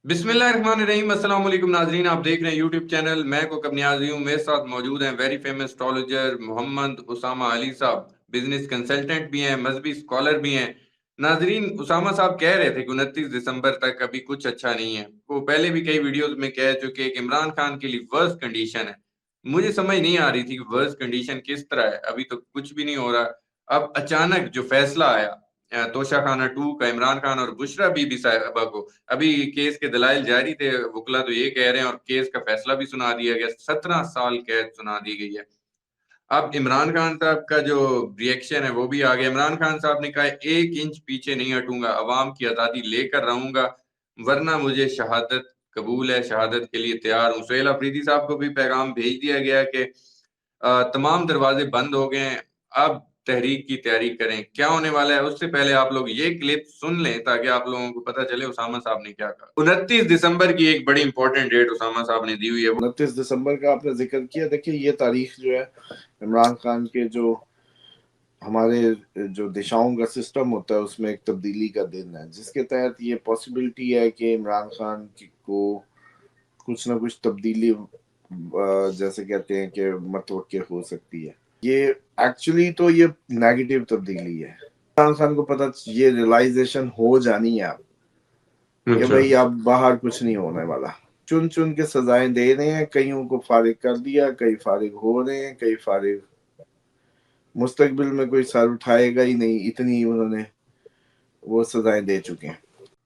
बिस्मिल्लाहिर्रहमानिर्रहीम। अस्सलाम वालेकुम नाजरीन, आप देख रहे हैं यूट्यूब चैनल मैं को कबनियाजी हूँ। मेरे साथ मौजूद हैं very famous astrologer Mohammad Usama Ali sahab, business consultant भी हैं, मजहबी स्कॉलर भी हैं। नाजरीन, उसामा साहब कह रहे थे कि 29 दिसंबर तक अभी कुछ अच्छा नहीं है। वो पहले भी कई वीडियोस में कह चुके कि इमरान खान के लिए वर्स्ट कंडीशन है। मुझे समझ नहीं आ रही थी कि वर्स्ट कंडीशन किस तरह है, अभी तो कुछ भी नहीं हो रहा। अब अचानक जो फैसला आया तोशा खाना 2 का, इमरान खान और बुशरा बीबी साहिबा को, अभी केस के दलाइल जारी थे, वकला तो ये कह रहे हैं और केस का फैसला भी सुना दिया गया, 17 साल कैद सुना दी गई है। अब इमरान खान साहब का जो रिएक्शन है वो भी आ गया। इमरान खान साहब ने कहा 1 इंच पीछे नहीं हटूंगा, अवाम की आजादी लेकर रहूंगा, वरना मुझे शहादत कबूल है, शहादत के लिए तैयार हूँ। सुहेल अफरीदी साहब को भी पैगाम भेज दिया गया है कि तमाम दरवाजे बंद हो गए हैं, अब तहरीक की तैयारी करें। क्या होने वाला है उससे पहले आप लोग ये क्लिप सुन लें ताकि आप लोगों को पता चले उसामा साहब ने क्या कहा। 29 दिसंबर की एक बड़ी इंपॉर्टेंट डेट उसामा साहब ने दी हुई है। 29 दिसंबर का आपने जिक्र किया। देखिए, ये तारीख जो है इमरान खान के जो हमारे जो दिशाओं का सिस्टम होता है उसमें एक तब्दीली का दिन है, जिसके तहत ये पॉसिबिलिटी है कि इमरान खान को कुछ ना कुछ तब्दीली जैसे कहते हैं कि मतवक्के हो सकती है। ये एक्चुअली तो ये नेगेटिव तब्दीली है। इमरान खान को पता, ये रियलाइजेशन हो जानी है अब कि भाई अब बाहर कुछ नहीं होने वाला। चुन चुन के सजाएं दे रहे हैं, कईयों को फारिग कर दिया, कई फारिग हो रहे हैं, कई फारिग मुस्तकबिल में कोई सर उठाएगा ही नहीं, इतनी उन्होंने वो सजाएं दे चुके हैं।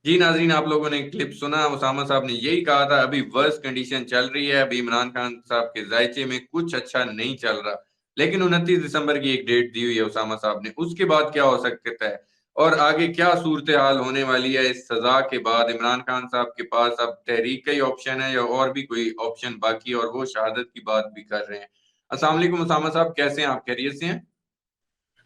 जी नाजरीन, आप लोगों ने क्लिप सुना, उसामा साहब ने यही कहा था, अभी वर्स्ट कंडीशन चल रही है, अभी इमरान खान साहब के जायचे में कुछ अच्छा नहीं चल रहा। लेकिन 29 दिसंबर की एक डेट दी हुई है उसामा साहब ने, उसके बाद क्या हो सकता है और आगे क्या सूरत हाल होने वाली है इस सजा के बाद। इमरान खान साहब के पास अब तहरीक का ही ऑप्शन है या और भी कोई ऑप्शन बाकी, और वो शहादत की बात भी कर रहे हैं। अस्सलाम वालेकुम उसामा साहब, कैसे हैं आप? खैरियत से हैं?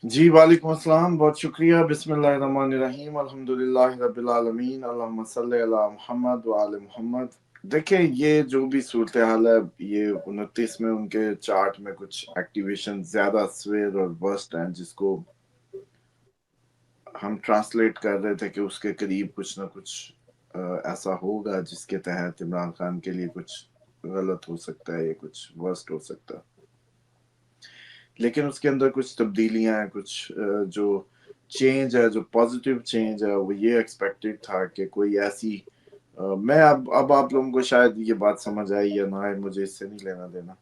जी वालेकुम अस्सलाम, बहुत शुक्रिया। बिस्मिल्लाहिर्रहमानिर्रहीम, अल्हम्दुलिल्लाहि रब्बिल आलमीन, अल्लाहुम्मा सल्ली अला मुहम्मद व आले मुहम्मद। देखिए, ये जो भी सूरत हाल है, ये 29 में उनके चार्ट में कुछ एक्टिवेशन ज्यादा स्वेर और वर्स्ट हैं, जिसको हम ट्रांसलेट कर रहे थे कि उसके करीब कुछ ना कुछ ऐसा होगा जिसके तहत इमरान खान के लिए कुछ गलत हो सकता है या कुछ वर्स्ट हो सकता है। लेकिन उसके अंदर कुछ तब्दीलियां हैं, कुछ जो चेंज है, जो पॉजिटिव चेंज है, वो ये एक्सपेक्टेड था कि कोई ऐसी मैं अब आप लोगों को शायद ये बात समझ आई या ना आए, मुझे इससे नहीं लेना देना,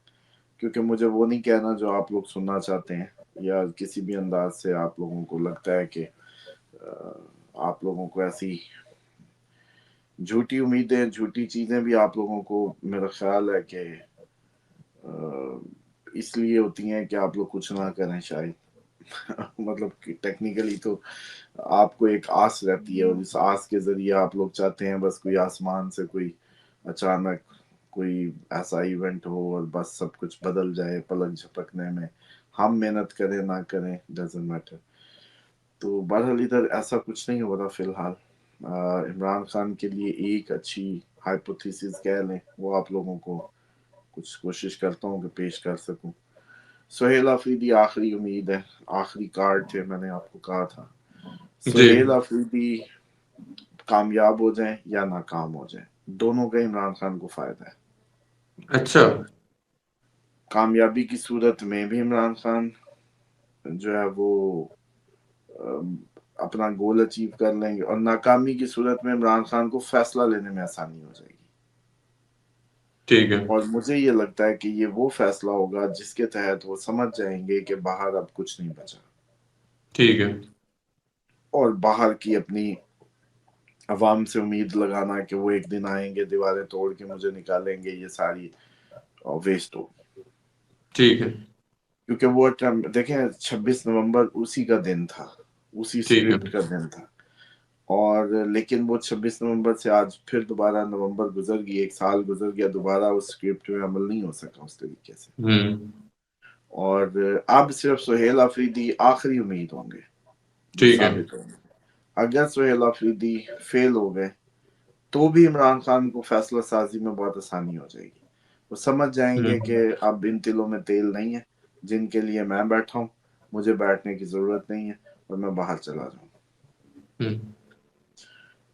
क्योंकि मुझे वो नहीं कहना जो आप लोग सुनना चाहते हैं, या किसी भी अंदाज से आप लोगों को लगता है कि आप लोगों को ऐसी झूठी उम्मीदें, झूठी चीजें भी आप लोगों को, मेरा ख्याल है कि इसलिए होती हैं कि आप लोग कुछ ना करें शायद। मतलब कि टेक्निकली तो आपको एक आस रहती है, और इस आस के जरिए आप लोग चाहते हैं बस कोई आसमान से कोई अचानक कोई ऐसा इवेंट हो और बस सब कुछ बदल जाए पलक झपकने में। हम मेहनत करें ना करें, डजेंट मैटर। तो बहरहाल इधर ऐसा कुछ नहीं हो रहा फिलहाल। इमरान खान के लिए एक अच्छी हाइपोथेसिस कह लें, वो आप लोगों को कुछ कोशिश करता हूँ कि पेश कर सकूं। सुहेल अफरीदी आखिरी उम्मीद है, आखिरी कार्ड थे, मैंने आपको कहा था। जी। सुहेल अफरीदी कामयाब हो जाएं या नाकाम हो जाएं, दोनों का इमरान खान को फायदा है। अच्छा। कामयाबी की सूरत में भी इमरान खान जो है वो अपना गोल अचीव कर लेंगे, और नाकामी की सूरत में इमरान खान को फैसला लेने में आसानी हो जाएगी। ठीक है। और मुझे ये लगता है कि ये वो फैसला होगा जिसके तहत वो समझ जाएंगे कि बाहर अब कुछ नहीं बचा, ठीक है। और बाहर की अपनी अवाम से उम्मीद लगाना कि वो एक दिन आएंगे, दीवारें तोड़ के मुझे निकालेंगे, ये सारी वेस्ट हो। ठीक है। क्योंकि वो देखें, 26 नवंबर उसी का दिन था, उसी ठीक है। स्क्रिप्ट का दिन था। और लेकिन वो 26 नवंबर से आज फिर दोबारा नवंबर गुजर गई, एक साल गुजर गया, दोबारा उस स्क्रिप्ट में अमल नहीं हो सका उस तरीके से। हम्म। और अब सिर्फ सुहेल अफरीदी आखिरी उम्मीद होंगे जो ठीक है। साबित होंगे। अगर सुहेल अफरीदी फेल हो गए तो भी इमरान खान को फैसला साजी में बहुत आसानी हो जाएगी। वो समझ जाएंगे कि हम्म। अब इन तिलों में तेल नहीं है, जिनके लिए मैं बैठा हूँ, मुझे बैठने की जरूरत नहीं है, और मैं बाहर चला जाऊँ। हम्म।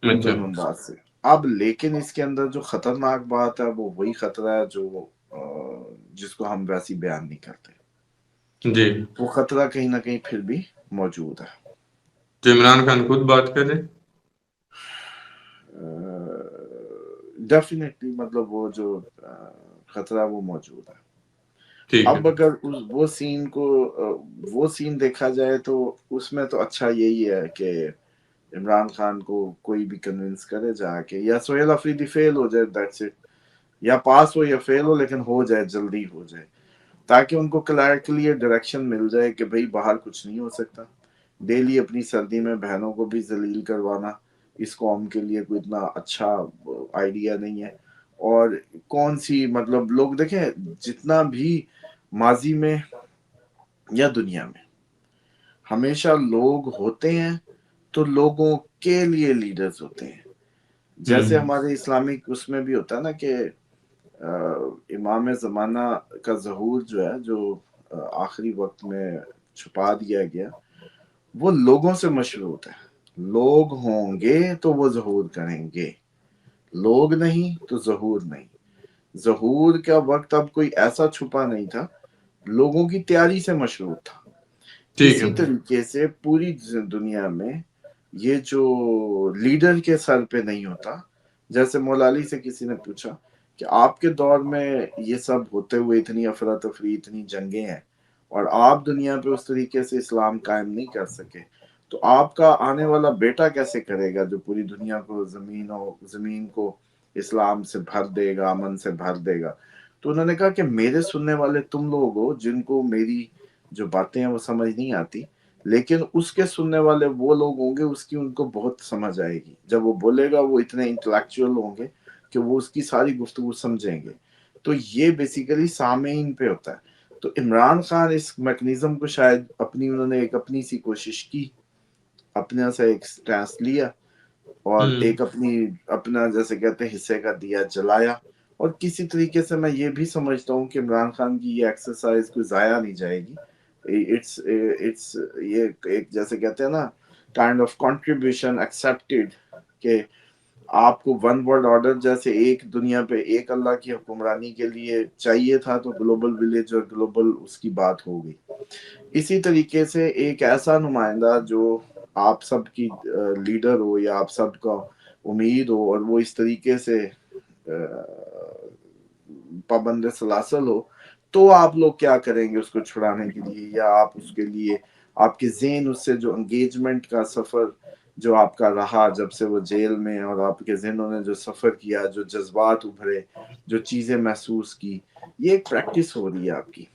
इन अच्छा। दोनों अंदाज से اب لیکن اس کے اندر جو خطرناک بات ہے وہ وہی خطرہ ہے جو جس کو ہم ویسے بیان نہیں کرتے. جی وہ خطرہ کہیں نہ کہیں پھر بھی موجود ہے. تو عمران خان خود بات کریں. ڈیفینیٹلی مطلب وہ جو خطرہ وہ موجود ہے. ٹھیک ہے. اب اگر وہ سین دیکھا جائے تو اس میں تو اچھا یہی ہے کہ عمران خان کو کوئی بھی کنونس کرے جا کے, یا سہیل افریدی فیل ہو جائے, دیٹس اٹ, یا پاس ہو یا فیل ہو لیکن ہو جائے, جلدی ہو جائے, تاکہ ان کو کلیئر ڈائریکشن مل جائے کہ بھئی باہر کچھ نہیں ہو سکتا. ڈیلی اپنی سردی میں بہنوں کو بھی ذلیل کروانا اس قوم کے لیے کوئی اتنا اچھا آئیڈیا نہیں ہے. اور کون سی مطلب لوگ دیکھیں, جتنا بھی ماضی میں یا دنیا میں ہمیشہ لوگ ہوتے ہیں تو لوگوں کے لیے لیڈرز ہوتے ہیں. جیسے ہمارے اسلامک اس میں بھی ہوتا ہے نا کہ امام زمانہ کا ظہور جو ہے, جو آخری وقت میں چھپا دیا گیا, وہ لوگوں سے مشروط ہے. لوگ ہوں گے تو وہ ظہور کریں گے, لوگ نہیں تو ظہور نہیں. ظہور کا وقت اب کوئی ایسا چھپا نہیں تھا, لوگوں کی تیاری سے مشروط تھا. ٹھیک ہے. اسی طریقے سے پوری دنیا میں یہ جو لیڈر کے سر پہ نہیں ہوتا, جیسے مولا علی سے کسی نے پوچھا کہ آپ کے دور میں یہ سب ہوتے ہوئے اتنی افراتفری, اتنی جنگیں ہیں, اور آپ دنیا پہ اس طریقے سے اسلام قائم نہیں کر سکے, تو آپ کا آنے والا بیٹا کیسے کرے گا جو پوری دنیا کو زمین کو اسلام سے بھر دے گا, امن سے بھر دے گا. تو انہوں نے کہا کہ میرے سننے والے تم لوگ ہو جن کو میری جو باتیں ہیں وہ سمجھ نہیں آتی, لیکن اس کے سننے والے وہ لوگ ہوں گے اس کی ان کو بہت سمجھ آئے گی. جب وہ بولے گا وہ اتنے انٹلیکچوئل ہوں گے کہ وہ اس کی ساری گفتگو سمجھیں گے. تو یہ بیسیکلی سامعین پہ ہوتا ہے. تو عمران خان اس میکنزم کو شاید انہوں نے ایک اپنی سی کوشش کی, اپنے سے ایک سٹینس لیا, اور ایک اپنا جیسے کہتے ہیں حصے کا دیا جلایا. اور کسی طریقے سے میں یہ بھی سمجھتا ہوں کہ عمران خان کی یہ ایکسرسائز کوئی ضائع نہیں جائے گی. یہ ایک جیسے کہتے ہیں نا کائنڈ آف کنٹریبیوشن ایکسپٹیڈ, کہ آپ کو ون ورلڈ آرڈر جیسے ایک دنیا پہ ایک اللہ کی حکمرانی کے لیے چاہیے تھا, تو گلوبل ولیج اور گلوبل اس کی بات ہو گئی. اسی طریقے سے ایک ایسا نمائندہ جو آپ سب کی لیڈر ہو یا آپ سب کا امید ہو, اور وہ اس طریقے سے پابند سلاسل ہو, تو آپ لوگ کیا کریں گے اس کو چھڑانے کے لیے, یا آپ اس کے لیے آپ کے ذہن اس سے جو انگیجمنٹ کا سفر جو آپ کا رہا جب سے وہ جیل میں, اور آپ کے ذہنوں نے جو سفر کیا, جو جذبات ابھرے, جو چیزیں محسوس کی, یہ ایک پریکٹس ہو رہی ہے آپ کی,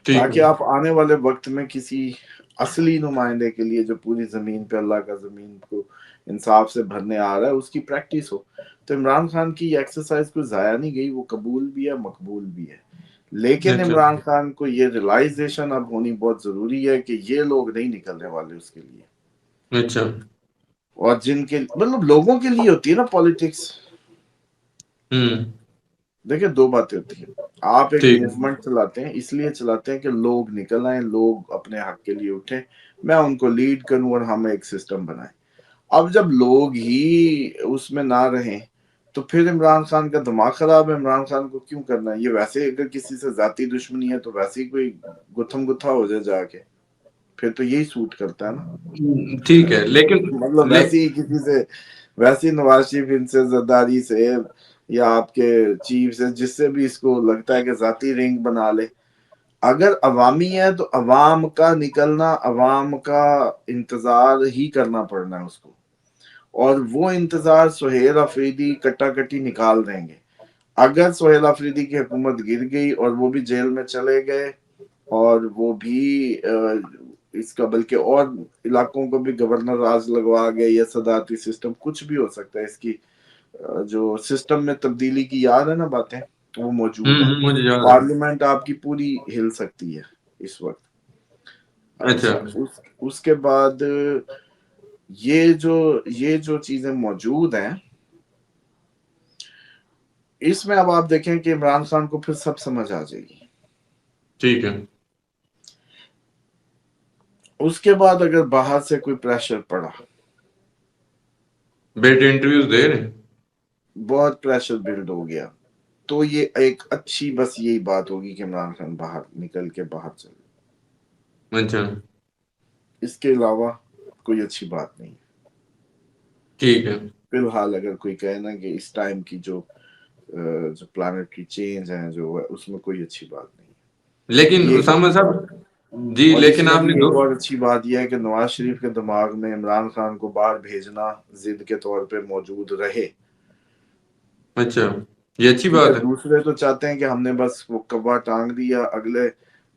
تاکہ آپ آنے والے وقت میں کسی اصلی نمائندے کے لیے جو پوری زمین پہ اللہ کا زمین کو انصاف سے بھرنے آ رہا ہے اس کی پریکٹس ہو. تو عمران خان کی یہ ایکسرسائز کوئی ضائع نہیں گئی, وہ قبول بھی ہے, مقبول بھی ہے. لیکن عمران خان کو یہ ریلائزیشن اب ہونی بہت ضروری ہے کہ یہ لوگ نہیں نکلنے والے اس کے لیے. اچھا. اور جن کے مطلب لوگوں کے لیے ہوتی ہے نا پالیٹکس. دیکھیں دو باتیں ہوتی ہیں, آپ ایک موومنٹ چلاتے ہیں اس لیے چلاتے ہیں کہ لوگ نکل آئیں, لوگ اپنے حق کے لیے اٹھیں, میں ان کو لیڈ کروں اور ہم ایک سسٹم بنائیں. اب جب لوگ ہی اس میں نہ رہیں تو پھر عمران خان کا دماغ خراب ہے. عمران خان کو کیوں کرنا ہے یہ؟ ویسے اگر کسی سے ذاتی دشمنی ہے تو ویسے ہی کوئی گتھم گتھا ہو جائے جا کے, پھر تو یہی سوٹ کرتا ہے نا. ٹھیک ہے, لیکن مطلب ویسے ہی کسی سے, ویسے نواز شریف ان سے زرداری سے یا آپ کے چیف سے, جس سے بھی اس کو لگتا ہے کہ ذاتی رنگ بنا لے, اگر عوامی ہے تو عوام کا نکلنا, عوام کا انتظار ہی کرنا پڑنا ہے اس کو, اور وہ انتظار سہیل افریدی کٹا کٹی نکال دیں گے. اگر سہیل افریدی کی حکومت گر گئی اور وہ بھی جیل میں چلے گئے, اور وہ بھی اس کا بلکہ اور علاقوں کو بھی گورنر راج لگوا گئے, یا صدارتی سسٹم, کچھ بھی ہو سکتا ہے, اس کی جو سسٹم میں تبدیلی کی یاد ہے نا باتیں, وہ موجود ہیں. مجھے یاد ہے. پارلیمنٹ آپ کی پوری ہل سکتی ہے اس وقت. اچھا, اس کے بعد یہ جو چیزیں موجود ہیں, اس میں اب آپ دیکھیں کہ عمران خان کو پھر سب سمجھ آ جائے گی. ٹھیک ہے. اس کے بعد اگر باہر سے کوئی پریشر پڑا, بیٹے انٹرویوز دے رہے ہیں. بہت پریشر بلڈ ہو گیا. تو یہ ایک اچھی بس یہی بات ہوگی کہ عمران خان باہر نکل کے باہر چلے. اچھا اس کے علاوہ کوئی اچھی بات نہیں. ٹھیک ہے. فی الحال اگر کوئی کہے نا کہ اس ٹائم کی جو پلانٹری چینج ہے جو اس میں کوئی اچھی بات نہیں. لیکن یہ اسامہ صاحب جی، اور اس لیکن میں آپ بھی نے ایک اور اچھی بات یہ ہے کہ نواز شریف کے دماغ میں عمران خان کو باہر بھیجنا ضد کے طور پہ موجود رہے. اچھا یہ اچھی ٹھیک ہے. بات ہے. دوسرے تو چاہتے ہیں کہ ہم نے بس وہ کبا ٹانگ دیا اگلے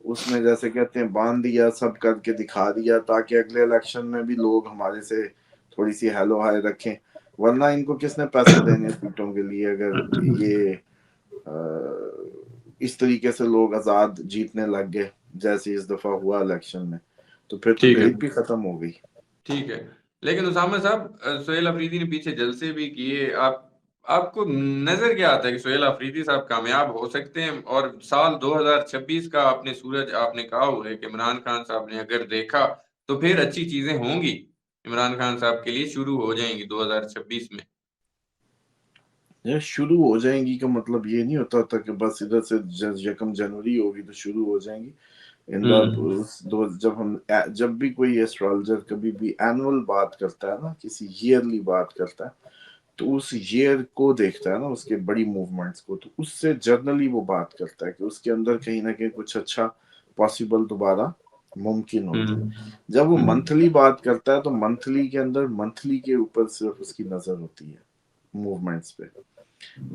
اس میں جیسے کہتے ہیں باندھ دیا سب کر کے دکھا دیا تاکہ اگلے الیکشن میں بھی لوگ ہمارے سے تھوڑی سی ہیلو ہائے رکھیں. ورنہ ان کو کس نے پیسے دینے سیٹوں کے لیے اگر یہ اس طریقے سے لوگ آزاد جیتنے لگ گئے جیسے اس دفعہ ہوا الیکشن میں تو پھر تو ٹھیک ہے گریڈ بھی ختم ہو گئی. ٹھیک ہے. لیکن اسامہ صاحب سہیل افریدی نے پیچھے جلسے بھی کیے. آپ کو نظر کیا آتا ہے کہ سہیل افریدی صاحب کامیاب ہو سکتے ہیں؟ اور سال 2026 کا اپنے سورج آپ نے کہا ہوا ہے کہ عمران خان صاحب نے اگر دیکھا تو پھر اچھی چیزیں ہوں گی عمران خان صاحب کے لیے شروع ہو جائیں گی 2026 میں. شروع ہو جائیں گی کا مطلب یہ نہیں ہوتا تھا کہ بس ادھر سے 1 جنوری ہوگی تو شروع ہو جائیں گی. جب بھی کوئی ایسٹرالوجر کبھی بھی اینول بات کرتا ہے نا کسی ایئرلی بات کرتا ہے تو اس ایئر کو دیکھتا ہے نا اس کے بڑی موومنٹس کو تو اس سے جرنلی وہ بات کرتا ہے کہ اس کے اندر کہیں نہ کہیں کچھ اچھا پاسبل دوبارہ ممکن ہوتا ہے. جب وہ منتھلی بات کرتا ہے تو منتھلی کے اندر منتھلی کے اوپر صرف اس کی نظر ہوتی ہے موومنٹس پہ.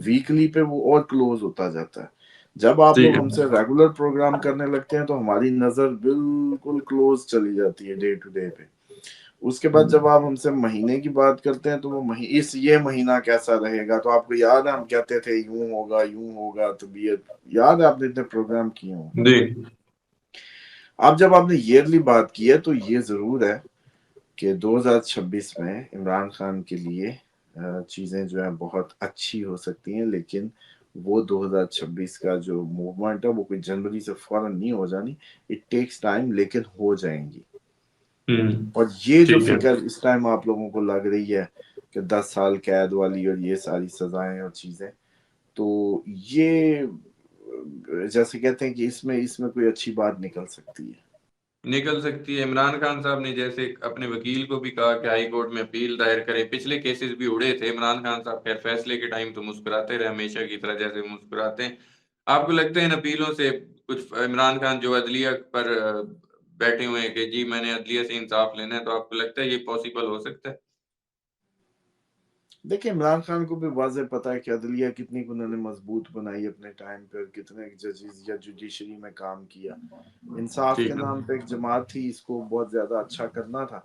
ویکلی پہ وہ اور کلوز ہوتا جاتا ہے. جب آپ ٹھیک لوگ ہے ہم سے ریگولر پروگرام کرنے لگتے ہیں تو ہماری نظر بالکل کلوز چلی جاتی ہے ڈے ٹو ڈے پہ. اس کے بعد جب آپ ہم سے مہینے کی بات کرتے ہیں تو وہ یہ مہینہ کیسا رہے گا تو آپ کو یاد ہے ہم کہتے تھے یوں ہوگا طبیعت یاد ہے آپ نے اتنے پروگرام کیے ہوں. جی اب جب آپ نے ایئرلی بات کی ہے تو یہ ضرور ہے کہ 2026 میں عمران خان کے لیے چیزیں جو ہیں بہت اچھی ہو سکتی ہیں لیکن وہ 2026 کا جو موومنٹ ہے وہ کوئی جنوری سے فوراً نہیں ہو جانی. اٹ ٹیکس ٹائم لیکن ہو جائیں گی. اور یہ جو ٹھیک ہے. فکر اس ٹائم آپ لوگوں کو لگ رہی ہے کہ 10 سال قید والی اور یہ ساری سزائیں اور چیزیں تو یہ جیسے کہتے ہیں کہ اس میں کوئی اچھی بات نکل سکتی ہے. نکل سکتی ہے. عمران خان صاحب نے جیسے اپنے وکیل کو بھی کہا کہ ہائی کورٹ میں اپیل دائر کرے. پچھلے کیسز بھی اڑے تھے. عمران خان صاحب خیر فیصلے کے ٹائم تو مسکراتے رہے ہمیشہ کی طرح جیسے مسکراتے ہیں. آپ کو لگتا ہے ان اپیلوں سے کچھ عمران خان جو عدلیہ پر بیٹھے ہوئے ہیں کہ جی میں نے عدلیہ سے انصاف لینا ہے تو آپ کو لگتا ہے یہ پاسبل ہو سکتا ہے؟ دیکھیں عمران خان کو بھی واضح پتا ہے کہ عدلیہ کتنی انہوں نے مضبوط بنائی اپنے ٹائم پہ کتنے ججز یا جوڈیشری میں کام کیا. انصاف کے ٹھیک ہے نام پہ ایک جماعت تھی اس کو بہت زیادہ اچھا کرنا تھا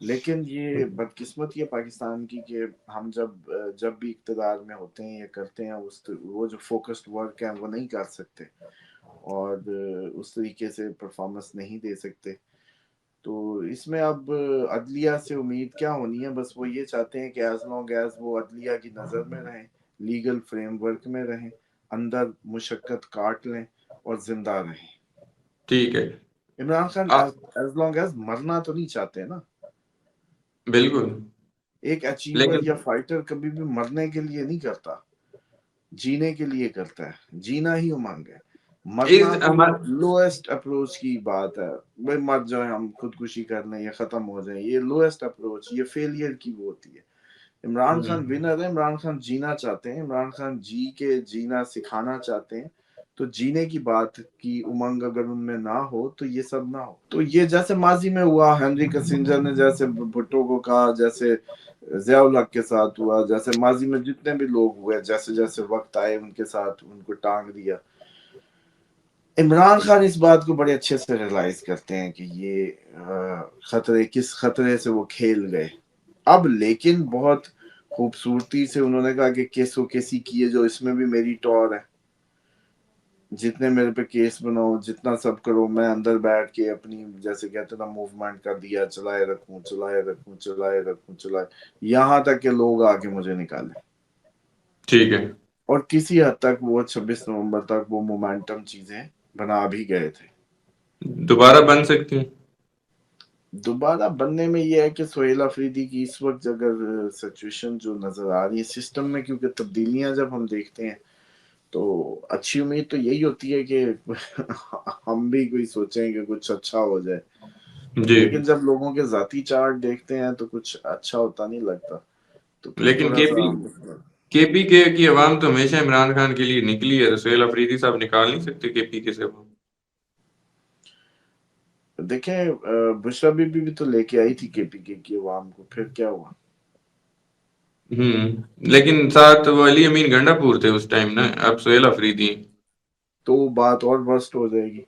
لیکن یہ بدقسمتی ہے پاکستان کی کہ ہم جب بھی اقتدار میں ہوتے ہیں یا کرتے ہیں وہ جو فوکسڈ ورک ہے وہ نہیں کر سکتے اور اس طریقے سے پرفارمنس نہیں دے سکتے. تو اس میں اب عدلیہ سے امید کیا ہونی ہے بس وہ یہ چاہتے ہیں کہ ایز لانگ ایز وہ عدلیہ کی نظر میں رہیں لیگل فریم ورک میں رہیں اندر مشقت کاٹ لیں اور زندہ رہیں. ٹھیک ہے. Imran Khan as long as مرنا تو نہیں چاہتے نا. بالکل. ایک اچیور لیکن یا فائٹر کبھی بھی مرنے کے لیے نہیں کرتا جینے کے لیے کرتا ہے. جینا ہی امنگ ہے. مرنا تو لوئسٹ اپروچ کی بات ہے. بھائی مر جائیں ہم خودکشی کر لیں یا ختم ہو جائیں یہ لوئسٹ اپروچ یہ فیلئر کی وہ ہوتی ہے. عمران خان ونر ہے. عمران خان جینا چاہتے ہیں. عمران خان جی کے جینا سکھانا چاہتے ہیں. تو جینے کی بات کی امنگ اگر ان میں نہ ہو تو یہ سب نہ ہو. تو یہ جیسے ماضی میں ہوا ہنری کسنجر نے جیسے بھٹو کو کہا جیسے ضیاء الحق کے ساتھ ہوا جیسے ماضی میں جتنے بھی لوگ ہوئے جیسے جیسے وقت آئے ان کے ساتھ ان کو ٹانگ دیا. عمران خان اس بات کو بڑے اچھے سے ریلائز کرتے ہیں کہ یہ خطرے کس خطرے سے وہ کھیل گئے. اب لیکن بہت خوبصورتی سے انہوں نے کہا کہ کیسو کیسی کیے جو اس میں بھی میری ٹور ہے. جتنے میرے پہ کیس بناؤ جتنا سب کرو میں اندر بیٹھ کے اپنی جیسے کہتے نا موومنٹ کر دیا چلائے رکھوں یہاں تک کہ لوگ آ کے مجھے نکالیں. ٹھیک ہے. اور کسی حد تک وہ 26 نومبر تک وہ مومنٹم چیزیں بنا بھی گئے تھے. دوبارہ بن سکتے ہیں. दोबारा बनने में ये है कि सोहेल अफरीदी की इस वक्त अगर सिचुएशन जो नजर आ रही है सिस्टम में, क्योंकि तब्दीलियां जब हम देखते हैं तो अच्छी उम्मीद तो यही होती है कि हम भी कोई सोचें कि कुछ अच्छा हो जाए, जी। लेकिन जब लोगों के जाती चार्ट देखते हैं तो कुछ अच्छा होता नहीं लगता, तो फिर लेकिन थोड़ा सा केपी के की आवाम तो हमेशा इमरान खान के लिए निकली है, तो सोहेल अफरीदी साहब निकाल नहीं सकते केपी के से आवाम। देखें, बुशरा बीबी भी तो लेके आई थी केपीके की अवाम को, फिर क्या हुआ? लेकिन साथ वो अली अमीन गंडापुर थे उस टाइम ना, अब सोहेल अफरीदी। तो बात और वर्स्ट हो जाएगी।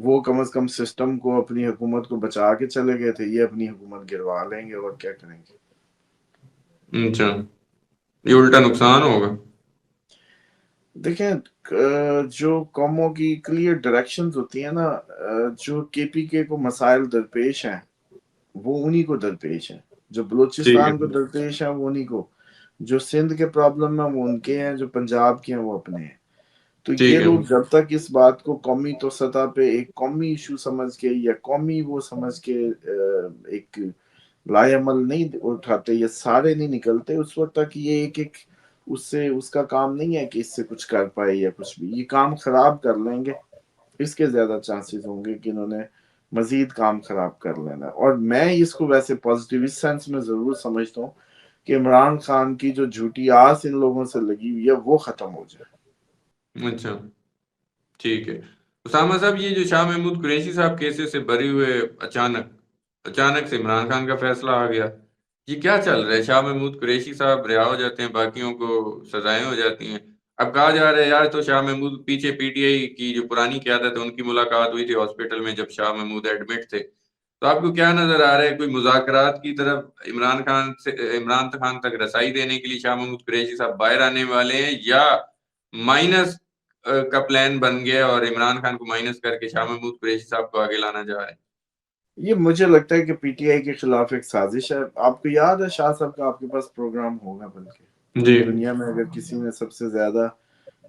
वो कम से कम सिस्टम को, अपनी हुकूमत को बचा के चले गए थे, ये अपनी हुकूमत गिरवा लेंगे और क्या करेंगे? अच्छा, ये उल्टा नुकसान होगा। देखें, जो कौमों की क्लियर डायरेक्शंस होती है ना, जो केपीके को मसाइल दरपेश हैं वो उन्हीं को दरपेश है, जो ठीक है। बलूचिस्तान को दरपेश है वो उन्हीं को, जो सिंध के प्रॉब्लम है वो उनके हैं, जो पंजाब के हैं वो अपने हैं। तो ये ठीक है। लोग जब तक इस बात को कौमी तो सतह पे एक कौमी इशू समझ के या कौमी वो समझ के एक लाएमल नहीं उठाते, ये सारे नहीं निकलते, उस वक्त तक ये एक एक उससे उसका काम नहीं है कि इससे कुछ कर पाए या कुछ भी, ये काम खराब कर लेंगे। इसके ज्यादा चांसेस होंगे कि इन्होंने मजीद काम खराब कर लेना, और मैं इसको वैसे पॉजिटिव इस सेंस में जरूर समझता हूँ कि इमरान खान की जो झूठी आस इन लोगों से लगी हुई है वो खत्म हो जाए। अच्छा, ठीक है। उसामा साहब, ये जो शाह महमूद कुरैशी साहब केसेस से बरी हुए, अचानक अचानक से इमरान खान का फैसला आ गया, ये क्या चल रहा है? शाह महमूद कुरैशी साहब रिहा हो जाते हैं, बाकियों को सजाएं हो जाती हैं। अब कहा जा रहा है यार, तो शाह महमूद पीछे पीटीआई की जो पुरानी क़यादत है उनकी मुलाकात हुई थी हॉस्पिटल में जब शाह महमूद एडमिट थे, तो आपको क्या नजर आ रहा है? कोई मुज़ाकरात की तरफ इमरान खान तक रसाई देने के लिए शाह महमूद कुरैशी साहब बाहर आने वाले हैं, या माइनस का प्लान बन गया और इमरान खान को माइनस करके शाह महमूद कुरैशी साहब को आगे लाना जा रहा है? ये मुझे लगता है कि पीटीआई के खिलाफ एक साजिश है। आपको याद है शाह साहब का आपके पास प्रोग्राम होगा, बल्कि जी। पूरी दुनिया में अगर किसी ने सबसे ज्यादा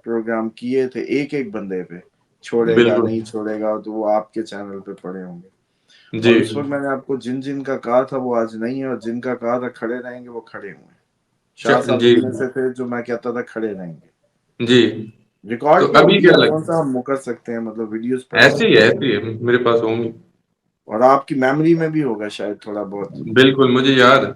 प्रोग्राम किए थे एक एक बंदे पे, छोड़ेगा बिल्कुल। नहीं छोड़ेगा, तो वो आपके चैनल पे पड़े होंगे। जी। और उस वक्त मैंने आपको जिन जिन का कहा था वो आज नहीं है, और जिनका कहा था खड़े रहेंगे वो खड़े हुए हैं। शाह साहब जी। उनमें से थे जो मैं कहता था खड़े रहेंगे। जी। तो रिकॉर्ड पे अभी होगी, क्या अब कौन लगता सा हम मुकर सकते हैं, मतलब वीडियोस है? पड़ी हुई हैं। ऐसे ही है, मेरे पास होंगी। और आपकी मेमोरी में भी होगा शायद थोड़ा बहुत। बिल्कुल, मुझे याद है।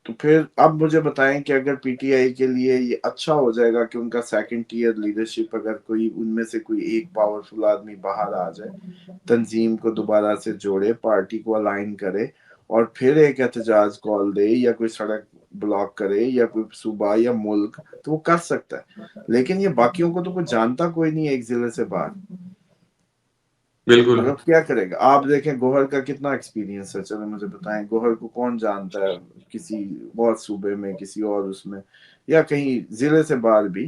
तो फिर अब मुझे बताएं कि अगर पीटीआई के लिए ये अच्छा हो जाएगा कि उनका सेकंड टीयर लीडरशिप, अगर कोई उनमें से कोई एक पावरफुल आदमी बाहर आ जाए, तंजीम को दोबारा से जोड़े, पार्टी को अलाइन करे, और फिर एक एहतजाज कॉल दे या कोई सड़क ब्लॉक करे या कोई सूबा या मुल्क, तो वो कर सकता है। लेकिन ये बाकियों को तो कोई जानता कोई नहीं है एक जिले से बाहर, बिल्कुल। मतलब क्या करेगा? आप देखें गोहर का कितना एक्सपीरियंस है, चलो मुझे बताएं, गोहर को कौन जानता है किसी और सूबे में, किसी और उसमें, या कहीं जिले से बाहर भी?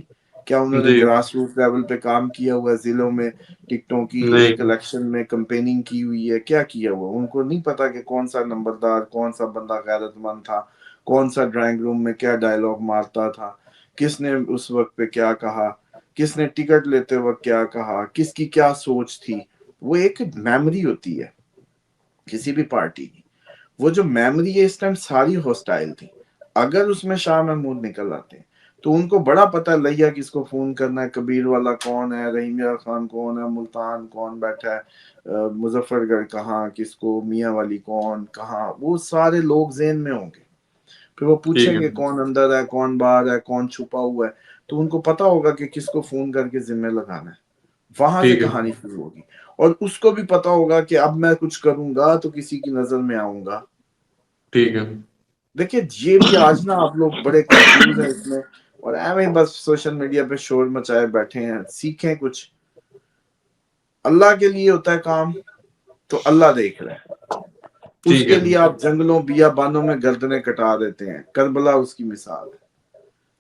क्या उन्होंने जी। ग्रास रूट लेवल पे काम किया हुआ है? जिलों में टिकटों की एक नहीं। इलेक्शन में कंपेनिंग की हुई है? क्या किया हुआ? उनको नहीं पता कि कौन सा नंबरदार, कौन सा बंदा गैरतमंद था, कौन सा ड्राइंग रूम में क्या डायलॉग मारता था, किसने उस वक्त पे क्या कहा, किसने टिकट लेते वक्त क्या कहा, किसकी क्या सोच थी? वो एक मेमोरी होती है किसी भी पार्टी की, वो जो मेमोरी है इस टाइम सारी हॉस्टाइल थी। अगर उसमें शाह महमूद निकल आते हैं तो उनको बड़ा पता लैया किसको फोन करना है, कबीर वाला कौन है, रहीम यार खान कौन है, मुल्तान कौन बैठा है, मुजफ्फरगढ़ कहाँ किसको, मियाँ वाली कौन कहाँ, वो सारे लोग जेन में होंगे। फिर वो ठीक है। पूछेंगे कौन अंदर है, कौन बाहर है, कौन छुपा हुआ है, तो उनको पता होगा कि किसको फोन करके जिम्मे लगाना है। वहां से ठीक है। कहानी शुरू होगी। और उसको भी पता होगा कि अब मैं कुछ करूंगा तो किसी की नजर में आऊंगा। ठीक है। देखिए ये भी आज ना आप लोग बड़े कंफ्यूज हैं इसमें, और एवं बस सोशल मीडिया पे शोर मचाए बैठे हैं। सीखें कुछ, अल्लाह के लिए होता है काम तो अल्लाह देख रहा है। ठीक उसके है। लिए आप जंगलों बियाबानों में गर्दनें कटा देते हैं, करबला उसकी मिसाल है।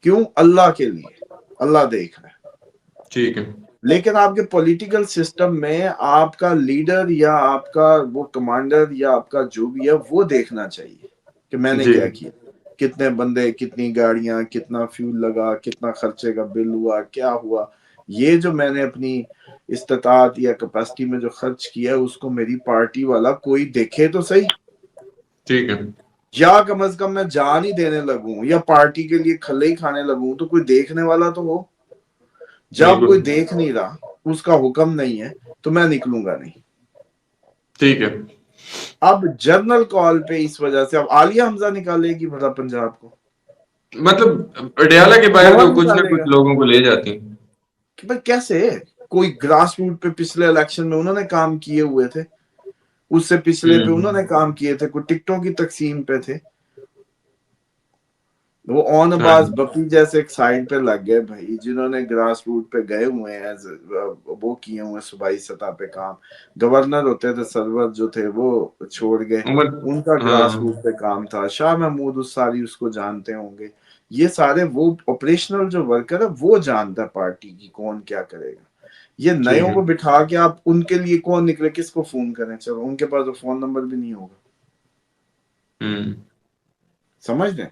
क्यों? अल्लाह के लिए, अल्लाह देख रहा है। ठीक है। लेकिन आपके पॉलिटिकल सिस्टम में आपका लीडर या आपका वो कमांडर या आपका जो भी है वो देखना चाहिए कि मैंने जी। क्या किया, कितने बंदे, कितनी गाड़ियां, कितना फ्यूल लगा, कितना खर्चे का बिल हुआ, क्या हुआ। ये जो मैंने अपनी استطاعت یا کیپیسٹی میں جو خرچ کیا ہے اس کو میری پارٹی والا کوئی دیکھے تو صحیح، ٹھیک ہے یا کم از کم میں جان ہی دینے لگوں یا پارٹی کے لیے کھلے ہی کھانے لگوں تو کوئی دیکھنے والا تو ہو. جب کوئی بالکل دیکھ نہیں رہا، اس کا حکم نہیں ہے، تو میں نکلوں گا نہیں. ٹھیک ہے. اب جنرل کال پہ اس وجہ سے اب عالیہ حمزہ نکالے گی بھلا پنجاب کو، مطلب اڈیالہ کے باہر تو کون کچھ نہ نکالے کچھ گا لوگوں کو لے جاتی ہیں. کہ بھائی کیسے؟ کوئی گراس روٹ پہ پچھلے الیکشن میں انہوں نے کام کیے ہوئے تھے، اس سے پچھلے پہ انہوں نے کام کیے تھے، کوئی ٹکٹوں کی تقسیم پہ تھے. وہ اون ہاں باز بپی جیسے ایک سائڈ پہ لگ گئے بھائی، جنہوں نے گراس روٹ پہ گئے ہوئے ہیں، وہ کیے ہوئے صوبائی سطح پہ کام. گورنر ہوتے تھے سرور جو تھے وہ چھوڑ گئے، عمر. ان کا ہاں گراس روٹ پہ کام تھا. شاہ محمود اساری اس کو جانتے ہوں گے. یہ سارے وہ آپریشنل جو ورکر ہے وہ جانتا ہے پارٹی کی کون کیا کرے گا. یہ ٹھیک نئےوں ہے. کو بٹھا کے آپ ان کے لیے کون نکلے، کس کو فون کریں؟ چلو ان کے پاس تو فون نمبر بھی نہیں ہوگا. سمجھ دیں.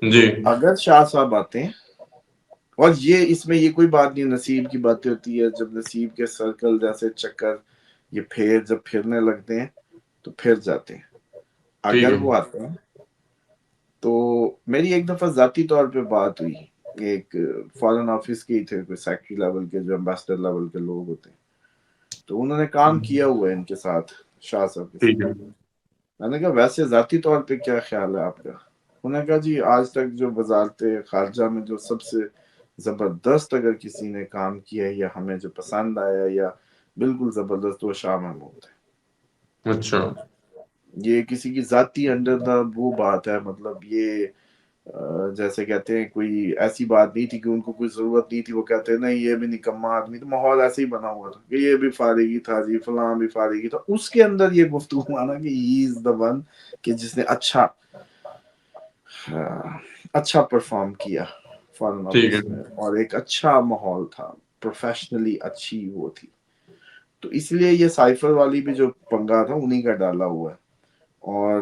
جی تو اگر شاہ صاحب آتے ہیں، اور یہ اس میں یہ کوئی بات نہیں، نصیب کی باتیں ہوتی ہے، جب نصیب کے سرکل جیسے چکر یہ جب پھرنے لگتے ہیں تو پھر جاتے ہیں. ٹھیک اگر ہے. وہ آتے ہیں تو میری ایک دفعہ ذاتی طور پہ بات ہوئی، ایک فارن آفس کے ہی تھے، کوئی سیکٹری لیول کے جو ایمبیسڈر لیول کے لوگ ہوتے ہیں، تو انہوں نے کام کیا ہوا ہے ان کے ساتھ، شاہ صاحب کے ساتھ. ٹھیک ہے. میں نے کہا ویسے ذاتی طور پہ کیا خیال ہے آپ کا؟ انہوں نے کہا جی آج تک جو وزارت خارجہ میں جو سب سے زبردست اگر کسی نے کام کیا ہے یا ہمیں جو پسند آیا یا بالکل زبردست، وہ شاہ محمود ہے. اچھا. یہ کسی کی ذاتی انڈر دا وہ بات ہے، مطلب یہ جیسے کہتے ہیں کوئی ایسی بات نہیں تھی کہ ان کو کوئی ضرورت نہیں تھی، وہ کہتے ہیں نہیں یہ بھی نکما آدمی، تو ماحول ایسے ہی بنا ہوا تھا کہ یہ بھی فارغی تھا جی، فلاں بھی فارغی تھا. اس کے اندر یہ گفتگو آنا کہ ہی از دا ون کہ جس نے اچھا پرفارم کیا فارن ٹھیک ہے. آفس میں، اور ایک اچھا ماحول تھا، پروفیشنلی اچھی وہ تھی. تو اس لیے یہ سائفر والی بھی جو پنگا تھا انہی کا ڈالا ہوا ہے، اور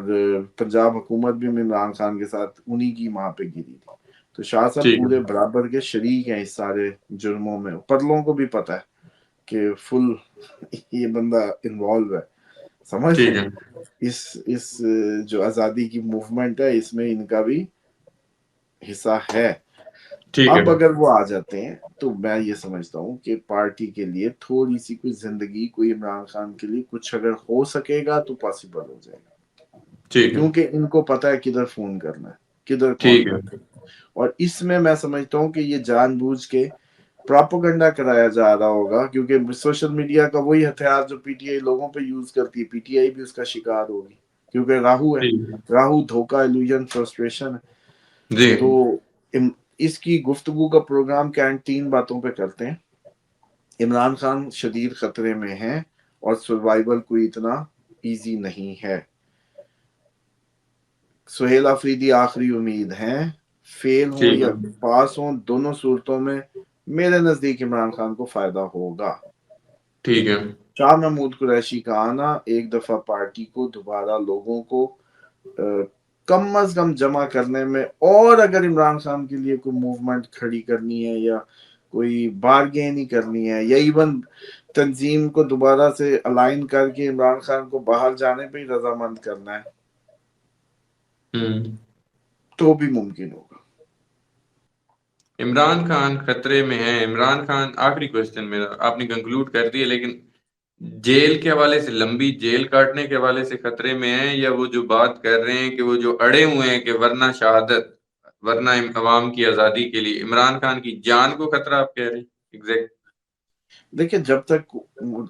پنجاب حکومت بھی عمران خان کے ساتھ انہی کی ماں پہ گری تھی. تو شاہ صاحب ٹھیک ہے. پورے برابر کے شریک ہیں اس سارے جرموں میں. پرلوں کو بھی پتہ ہے کہ فل یہ بندہ انوالو ہے. سمجھ ٹھیک رہے ہے. ہیں اس جو آزادی کی موومنٹ ہے اس میں ان کا بھی حصہ ہے. ٹھیک ہے. اب اگر وہ آ جاتے ہیں تو میں یہ سمجھتا ہوں کہ پارٹی کے لیے تھوڑی سی کوئی زندگی، کوئی عمران خان کے لیے کچھ اگر ہو سکے گا تو پاسبل ہو جائے گا، ٹھیک ہے. کیونکہ ان کو پتا ہے کدھر فون کرنا ہے، کدھر کال ٹھیک ہے. کرنا ہے. اور اس میں سمجھتا ہوں کہ یہ جان بوجھ کے پراپوگنڈا کرایا جا رہا ہوگا، کیونکہ سوشل میڈیا کا وہی ہتھیار جو پی ٹی آئی لوگوں پہ یوز کرتی ہے، پی ٹی آئی بھی اس کا شکار ہوگی، کیونکہ راہو ہے. ٹھیک ہے. راہو دھوکہ، ایلوژن، فرسٹریشن. جی تو اس کی گفتگو کا پروگرام کیا 3 باتوں پہ کرتے ہیں. عمران خان شدید خطرے میں ہیں اور سروائیول کوئی اتنا ایزی نہیں ہے. سہیل آفریدی آخری امید ہیں، فیل ہوں ٹھیک یا ہے. پاس ہوں دونوں صورتوں میں میرے نزدیک عمران خان کو فائدہ ہوگا. ٹھیک ہے. شاہ محمود قریشی کا آنا ایک دفعہ پارٹی کو دوبارہ لوگوں کو کم از کم جمع کرنے میں، اور اگر عمران خان کے لیے کوئی موومنٹ کھڑی کرنی ہے یا کوئی بارگین ہی کرنی ہے یا ایون تنظیم کو دوبارہ سے الائن کر کے عمران خان کو باہر جانے پہ ہی رضامند کرنا ہے تو بھی ممکن ہوگا. عمران خان خطرے میں ہے. عمران خان، آخری کوشچن میرا، آپ نے کنکلوڈ کر دیا، لیکن جیل کے حوالے سے، لمبی جیل کاٹنے کے حوالے سے خطرے میں ہیں، یا وہ جو بات کر رہے ہیں کہ وہ جو اڑے ہوئے ہیں کہ ورنہ شہادت، ورنہ عوام کی آزادی کے لیے عمران خان کی جان کو خطرہ آپ کہہ رہے ہیں؟ ایگزیکٹ. دیکھیں جب تک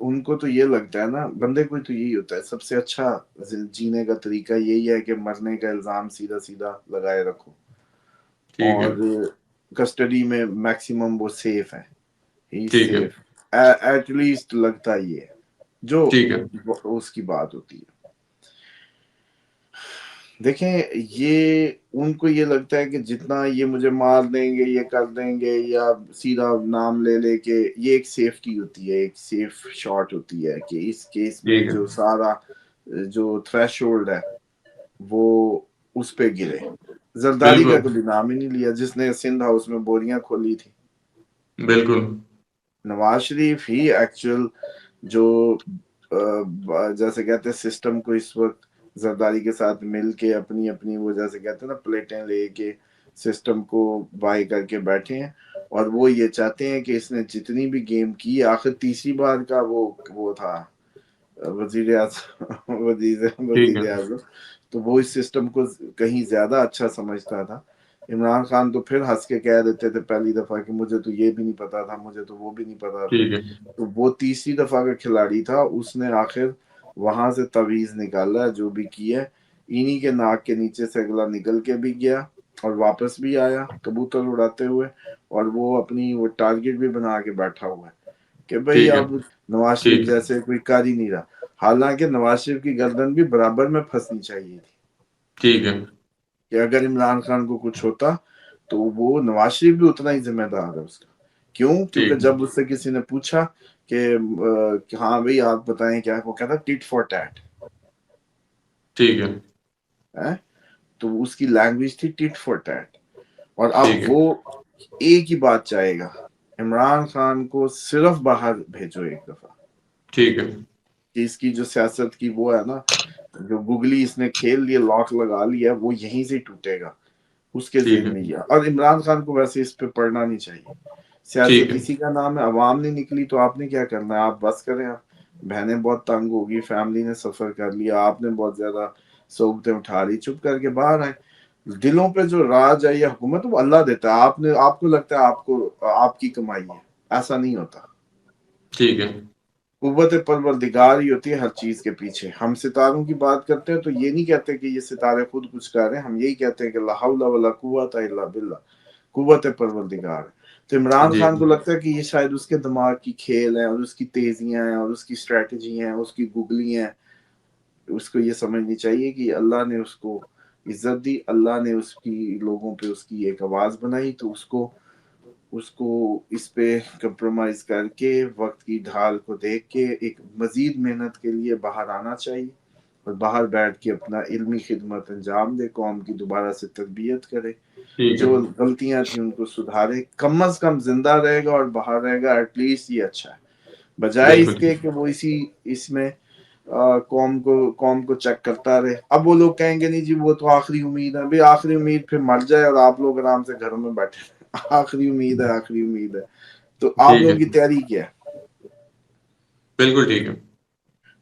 ان کو تو یہ لگتا ہے نا، بندے کو تو یہی ہوتا ہے سب سے اچھا جینے کا طریقہ یہی ہے کہ مرنے کا الزام سیدھا سیدھا لگائے رکھو، ٹھیک ہے. اور کسٹڈی میں میکسیمم وہ سیف ہے، ہی ٹھیک ہے. سیف ایٹ لیسٹ لگتا ہی ہے جو ٹھیک ہے. اس کی بات ہوتی ہے. دیکھیں یہ ان کو یہ لگتا ہے کہ جتنا یہ مجھے مار دیں گے، یہ کر دیں گے، یا سیدھا نام لے لے کے، یہ ایک سیفٹی ہوتی ہے، ایک سیف شاٹ ہوتی ہے کہ اس کیس میں ٹھیک ہے. جو سارا جو تھریش ہولڈ ہے وہ اس پہ گرے. زرداری کا بالکل. کبھی نام ہی نہیں لیا جس نے سندھ ہاؤس میں بوریاں کھولی تھی. بالکل. नवाज शरीफ ही एक्चुअल जो जैसे कहते हैं सिस्टम को इस वक्त जरदारी के साथ मिल के अपनी अपनी वो जैसे कहते हैं ना प्लेटें लेके सिस्टम को बाई करके बैठे हैं, और वो ये चाहते हैं कि इसने जितनी भी गेम की, आखिर तीसरी बार का वो था वजीर आजम ठीक है। वजीर आजम, तो वो इस सिस्टम को कहीं ज्यादा अच्छा समझता था। इमरान खान तो फिर हंस के कह देते थे पहली दफा कि मुझे तो ये भी नहीं पता था, मुझे तो वो भी नहीं पता था। ठीक है। तो वो तीसरी दफा का खिलाड़ी था, उसने आखिर वहां से तवीज निकाला, जो भी किया इन्हीं के नाक के नीचे से अगला निकल के भी गया और वापस भी आया कबूतर उड़ाते हुए, और वो अपनी वो टारगेट भी बना के बैठा हुआ है कि भाई ठीक है। अब नवाज शरीफ ठीक है। जैसे कोई कर ही नहीं रहा। हालांकि नवाज शरीफ की गर्दन भी बराबर में फंसनी चाहिए थी ठीक है। कि अगर इमरान खान को कुछ होता तो वो नवाज शरीफ भी उतना ही जिम्मेदार है उसका। क्यों? क्योंकि ठीक है। जब उससे किसी ने पूछा कि हाँ भाई आप बताएं क्या, वो कहता टिट फॉर टैट ठीक है। है, तो उसकी लैंग्वेज थी टिट फॉर टैट। और अब ठीक है। वो एक ही बात चाहेगा, इमरान खान को सिर्फ बाहर भेजो एक दफा, ठीक है। कि इसकी जो सियासत की वो है ना, जो गुगली इसने खेल लिया, लॉक लगा लिया, वो यहीं से टूटेगा उसके ठीक जेल है। में ही है। और इमरान खान को वैसे इस पे पढ़ना नहीं चाहिए। ठीक सियासत है। इसी का नाम है, अवाम नहीं निकली तो आपने क्या करना है, आप बस करें। आप बहनें बहुत तंग होगी, फैमिली ने सफर कर लिया, आपने बहुत ज्यादा सोबतें उठा ली, चुप करके बाहर आए। दिलों पे जो राज है या हुकूमत वो अल्लाह देता है, आपने आपको लगता है आपको आपकी कमाई है, ऐसा नहीं होता। ठीक है। कुव्वत परवरदिगार ही होती है हर चीज के पीछे। हम सितारों की बात करते हैं तो ये नहीं कहते कि ये सितारे खुद कुछ कर रहे हैं, हम यही कहते हैं कि ला हौला वला कुव्वता इल्ला बिल्लाह, कुव्वत परवरदिगार है। तो इमरान जी। खान को लगता है कि ये शायद उसके दिमाग की खेल है, और उसकी तेजियां हैं, और उसकी स्ट्रेटजी हैं, उसकी गुगली हैं। उसको ये समझनी चाहिए कि अल्लाह ने उसको इज्जत दी, अल्लाह ने उसकी लोगों पे उसकी एक आवाज बनाई, तो उसको उसको इस पे कंप्रोमाइज करके वक्त की ढाल को देख के एक मजीद मेहनत के लिए बाहर आना चाहिए, और बाहर बैठ के अपना इल्मी खिदमत अंजाम दे, कौम की दोबारा से तरबियत करे, ठीक है। जो गलतियां थी उनको सुधारे। कम अज कम जिंदा रहेगा और बाहर रहेगा, एटलीस्ट ये अच्छा है, बजाय बिल्कुल। इसके कि वो इसी इसमें कौम को चेक करता रहे। अब वो लोग कहेंगे नहीं जी वो तो आखिरी उम्मीद है, भाई आखिरी उम्मीद फिर मर जाए और आप लोग आराम से घरों में बैठे आखिरी उम्मीद है, आखिरी उम्मीद है, तो आप ठीक लोगों है। की तैयारी क्या है? बिल्कुल ठीक है।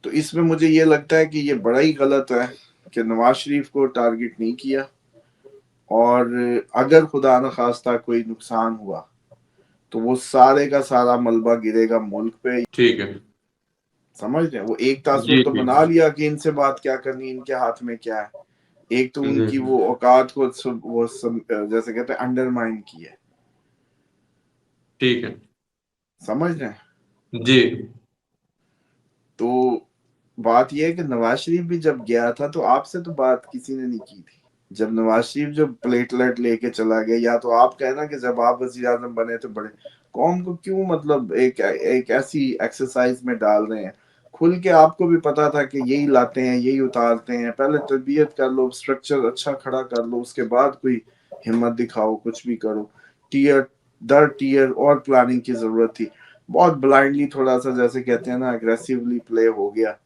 तो इसमें मुझे ये लगता है कि ये बड़ा ही गलत है कि नवाज शरीफ को टारगेट नहीं किया, और अगर खुदा न खास्ता कोई नुकसान हुआ तो वो सारे का सारा मलबा गिरेगा मुल्क पे। ठीक है। समझ रहे हैं? वो एक तासुर जी तो ठीक बना है। लिया कि इनसे बात क्या करनी, इनके हाथ में क्या है। एक तो उनकी जी। वो औकात को जैसे कहते हैं अंडरमाइन की है। ठीक है। समझ रहे हैं? जी। तो बात यह है कि नवाज शरीफ भी जब गया था तो आपसे तो बात किसी ने नहीं की थी। जब नवाज शरीफ जब प्लेटलेट लेके चला गया, या तो आप कहना कि जब आप वजीर आजम बने तो बड़े, कौम को क्यों मतलब एक ऐसी एक्सरसाइज में डाल रहे हैं? खुल के आपको भी पता था कि यही लाते हैं, यही उतारते हैं, पहले तरबियत कर लो, स्ट्रक्चर अच्छा खड़ा कर लो, उसके बाद कोई हिम्मत दिखाओ, कुछ भी करो। टीयर दर टीयर और प्लानिंग की जरूरत थी। बहुत ब्लाइंडली थोड़ा सा जैसे कहते हैं ना अग्रेसिवली प्ले हो गया,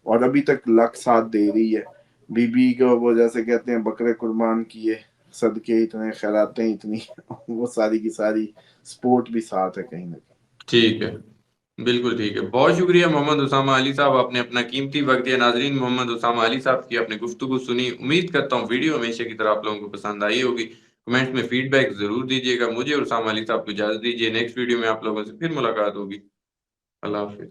और अभी तक लक साथ दे रही है। बीबी को वो जैसे कहते हैं बकरे कुर्बान किए, सदके इतने, खैरातें इतनी वो सारी की सारी स्पोर्ट भी साथ है कहीं ना कहीं। ठीक है। बिल्कुल ठीक है। बहुत शुक्रिया मोहम्मद उसामा अली साहब, आपने अपना कीमती वक्त दिया। नाजरीन, मोहम्मद उसामा अली साहब की आपने गुफ्तगू सुनी। उम्मीद करता हूँ वीडियो हमेशा की तरह आप लोगों को पसंद आई होगी। कमेंट्स में फीडबैक जरूर दीजिएगा। मुझे और उसामा अली साहब को इजाजत दीजिए। नेक्स्ट वीडियो में आप लोगों से फिर मुलाकात होगी। अल्लाह हाफिज।